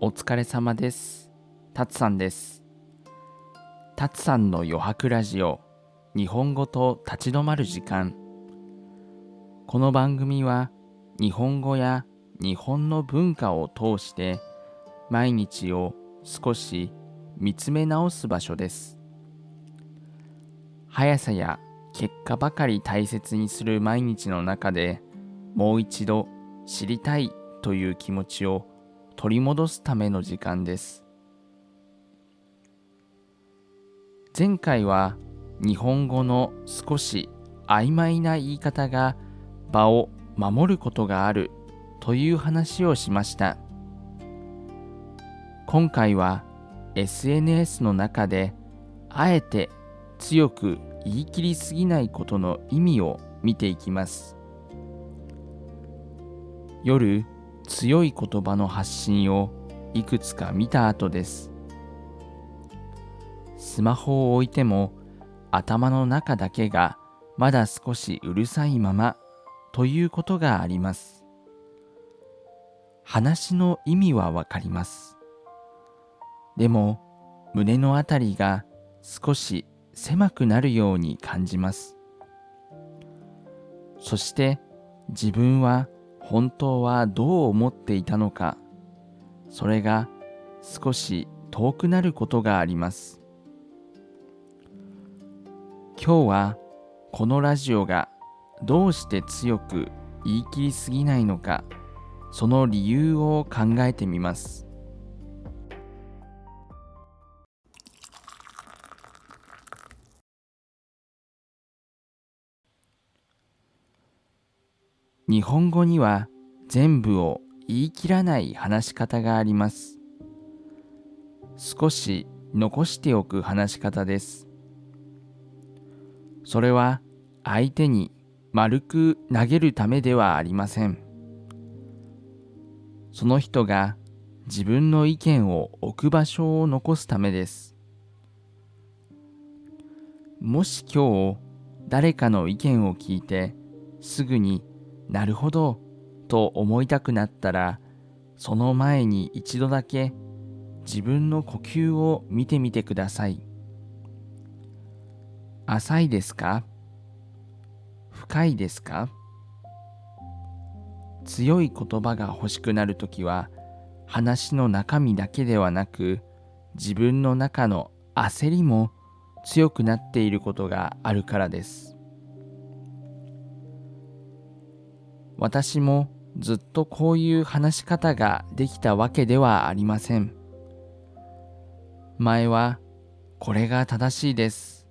お疲れ様です。たつさんです。たつさんの余白ラジオ、日本語と立ち止まる時間。この番組は日本語や日本の文化を通して毎日を少し見つめ直す場所です。速さや結果ばかり大切にする毎日の中でもう一度知りたいという気持ちを取り戻すための時間です。前回は日本語の少し曖昧な言い方が場を守ることがあるという話をしました。今回は SNS の中であえて強く言い切りすぎないことの意味を見ていきます。夜、強い言葉の発信をいくつか見た後です。スマホを置いても頭の中だけがまだ少しうるさいままということがあります。話の意味はわかります。でも胸のあたりが少し狭くなるように感じます。そして自分は本当はどう思っていたのか、それが少し遠くなることがあります。今日はこのラジオがどうして強く言い切りすぎないのか、その理由を考えてみます。日本語には全部を言い切らない話し方があります。少し残しておく話し方です。それは相手に丸く投げるためではありません。その人が自分の意見を置く場所を残すためです。もし今日誰かの意見を聞いてすぐになるほどと思いたくなったら、その前に一度だけ自分の呼吸を見てみてください。浅いですか？深いですか？強い言葉が欲しくなるときは、話の中身だけではなく、自分の中の焦りも強くなっていることがあるからです。私もずっとこういう話し方ができたわけではありません。前は、これが正しいです。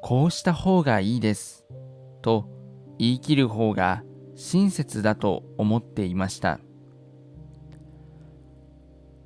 こうした方がいいです。と言い切る方が親切だと思っていました。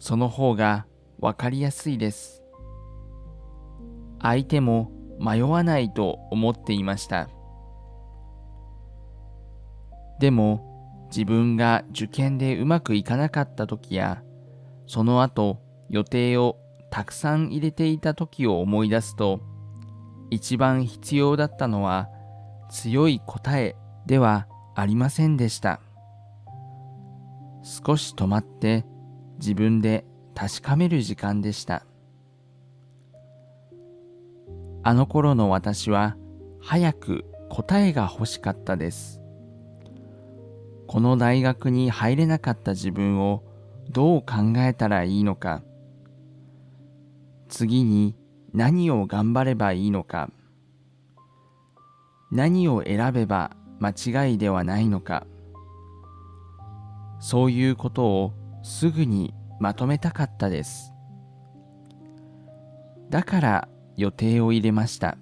その方がわかりやすいです。相手も迷わないと思っていました。でも自分が受験でうまくいかなかった時や、その後予定をたくさん入れていた時を思い出すと、一番必要だったのは強い答えではありませんでした。少し止まって自分で確かめる時間でした。あの頃の私は早く答えが欲しかったです。この大学に入れなかった自分をどう考えたらいいのか、次に何を頑張ればいいのか、何を選べば間違いではないのか、そういうことをすぐにまとめたかったです。だから予定を入れました。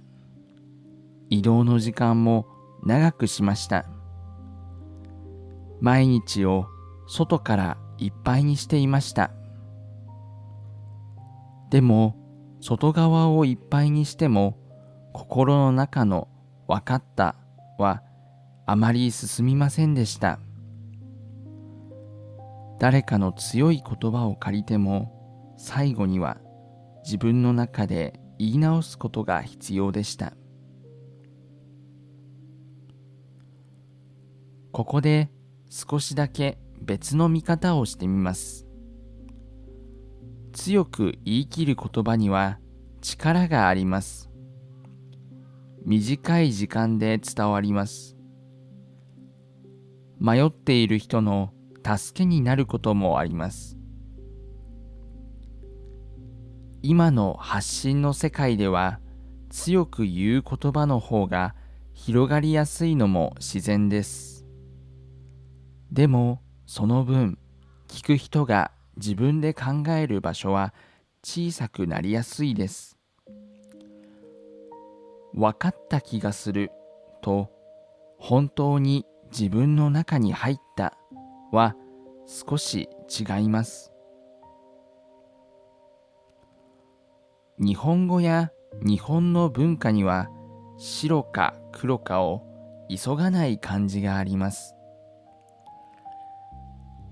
移動の時間も長くしました。毎日を外からいっぱいにしていました。でも、外側をいっぱいにしても、心の中の分かったはあまり進みませんでした。誰かの強い言葉を借りても、最後には自分の中で言い直すことが必要でした。ここで少しだけ別の見方をしてみます。強く言い切る言葉には力があります。短い時間で伝わります。迷っている人の助けになることもあります。今の発信の世界では、強く言う言葉の方が広がりやすいのも自然です。でも、その分、聞く人が自分で考える場所は小さくなりやすいです。分かった気がすると、本当に自分の中に入ったは少し違います。日本語や日本の文化には白か黒かを急がない感じがあります。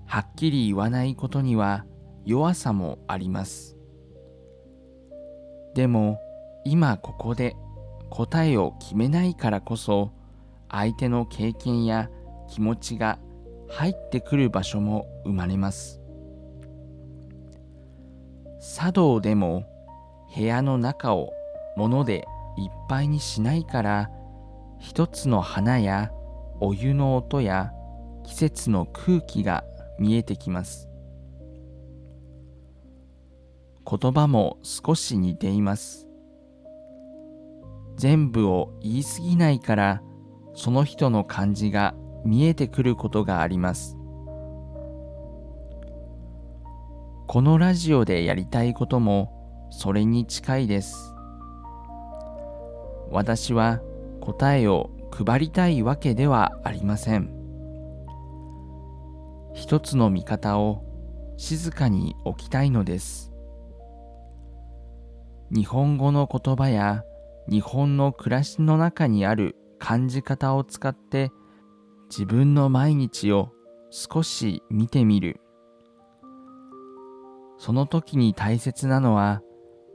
はっきり言わないことには弱さもあります。でも今ここで答えを決めないからこそ、相手の経験や気持ちが入ってくる場所も生まれます。茶道でも部屋の中を物でいっぱいにしないから、一つの花やお湯の音や季節の空気が見えてきます。言葉も少し似ています。全部を言い過ぎないから、その人の感じが見えてくることがあります。このラジオでやりたいこともそれに近いです。私は答えを配りたいわけではありません。一つの見方を静かに置きたいのです。日本語の言葉や日本の暮らしの中にある感じ方を使って自分の毎日を少し見てみる。その時に大切なのは、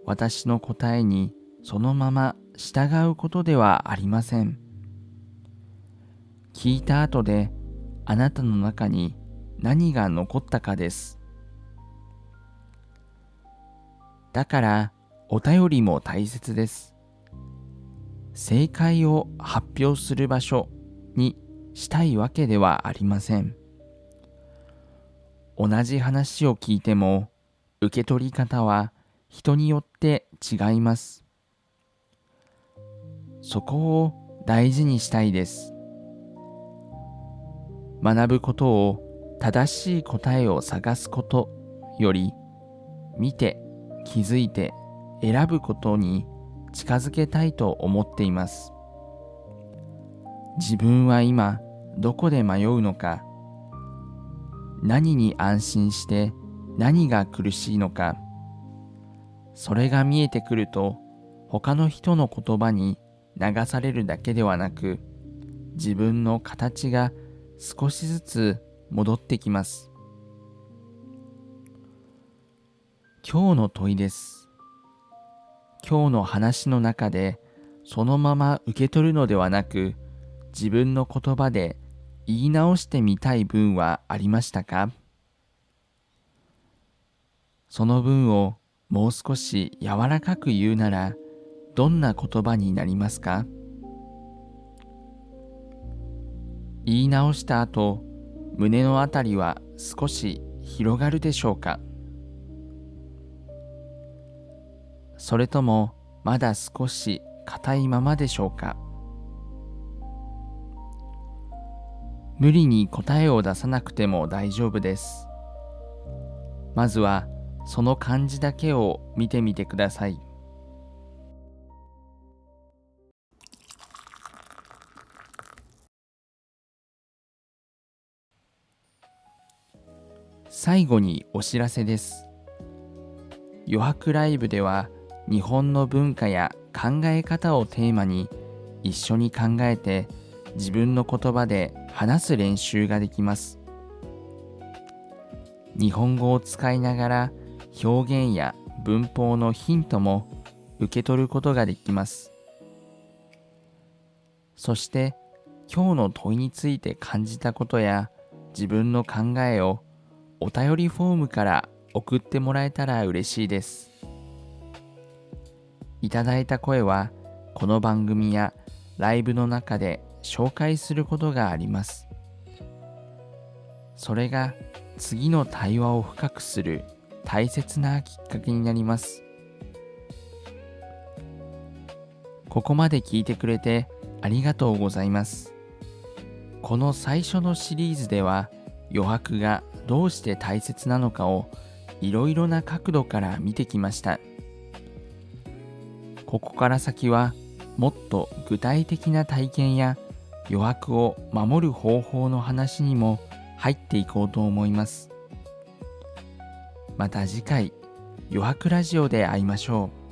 私の答えにそのまま従うことではありません。聞いた後であなたの中に何が残ったかです。だからお便りも大切です。正解を発表する場所にしたいわけではありません。同じ話を聞いても受け取り方は人によって違います。そこを大事にしたいです。学ぶことを正しい答えを探すことより、見て気づいて選ぶことに近づけたいと思っています。自分は今どこで迷うのか、何に安心して何が苦しいのか、それが見えてくると、他の人の言葉に流されるだけではなく、自分の形が少しずつ戻ってきます。今日の問いです。今日の話の中でそのまま受け取るのではなく、自分の言葉で言い直してみたい文はありましたか？その文をもう少し柔らかく言うなら、どんな言葉になりますか？言い直した後、胸のあたりは少し広がるでしょうか？それともまだ少し硬いままでしょうか？無理に答えを出さなくても大丈夫です。まずはその感じだけを見てみてください。最後にお知らせです。余白ライブでは日本の文化や考え方をテーマに一緒に考えて自分の言葉で話す練習ができます。日本語を使いながら表現や文法のヒントも受け取ることができます。そして今日の問いについて感じたことや自分の考えをお便りフォームから送ってもらえたら嬉しいです。いただいた声はこの番組やライブの中で紹介することがあります。それが次の対話を深くする大切なきっかけになります。ここまで聞いてくれてありがとうございます。この最初のシリーズでは余白がどうして大切なのかをいろいろな角度から見てきました。ここから先はもっと具体的な体験や余白を守る方法の話にも入っていこうと思います。また次回余白ラジオで会いましょう。